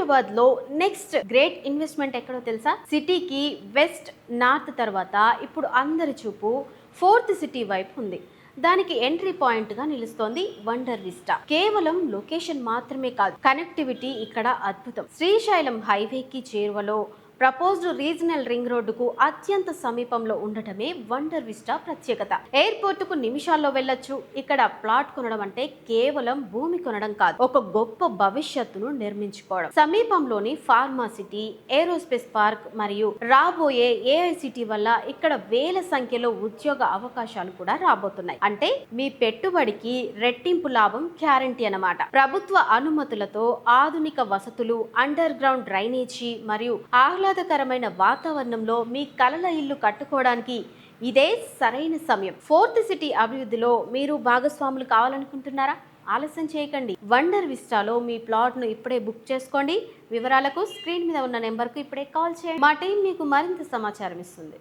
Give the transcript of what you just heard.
హైదరాబాద్ లో next great investment ఎక్కడో తెలుసా? సిటీకి వెస్ట్ నార్త్ తర్వాత ఇప్పుడు అందరి చూపు ఫోర్త్ సిటీ వైపు ఉంది. దానికి ఎంట్రీ పాయింట్ గా నిలుస్తోంది వండర్ విస్టా. కేవలం లొకేషన్ మాత్రమే కాదు, కనెక్టివిటీ ఇక్కడ అద్భుతం. శ్రీశైలం హైవేకి చేరువలో ప్రపోజ్డ్ రీజనల్ రింగ్ రోడ్డుకు అత్యంత సమీపంలో ఉండటమే వండర్ విస్టా ప్రత్యేకత. ఎయిర్పోర్ట్ కు నిమిషాల్లో వెళ్ళొచ్చు. ఇక్కడ ప్లాట్ కొనడం అంటే కేవలం భూమి కొనడం కాదు, ఒక గొప్ప భవిష్యత్తును నిర్మించుకోవడం. సమీపంలోని ఫార్మా సిటీ, ఏరోస్పేస్ పార్క్ మరియు రాబోయే ఏఐ సిటీ వల్ల ఇక్కడ వేల సంఖ్యలో ఉద్యోగ అవకాశాలు కూడా రాబోతున్నాయి. అంటే మీ పెట్టుబడికి రెట్టింపు లాభం గ్యారంటీ అన్నమాట. ప్రభుత్వ అనుమతులతో ఆధునిక వసతులు, అండర్ గ్రౌండ్ డ్రైనేజీ మరియు ఆహ్లాదకరమైన వాతావరణంలో మీ కలల ఇల్లు కట్టుకోవడానికి ఇదే సరైన సమయం. ఫోర్త్ సిటీ అభివృద్ధిలో మీరు భాగస్వాములు కావాలనుకుంటున్నారా? ఆలస్యం చేయకండి. వండర్ విస్టాలో మీ ప్లాట్ ను ఇప్పుడే బుక్ చేసుకోండి. వివరాలకు స్క్రీన్ మీద ఉన్న నెంబర్కు ఇప్పుడే కాల్ చేయండి. మా టీం మీకు మరింత సమాచారం ఇస్తుంది.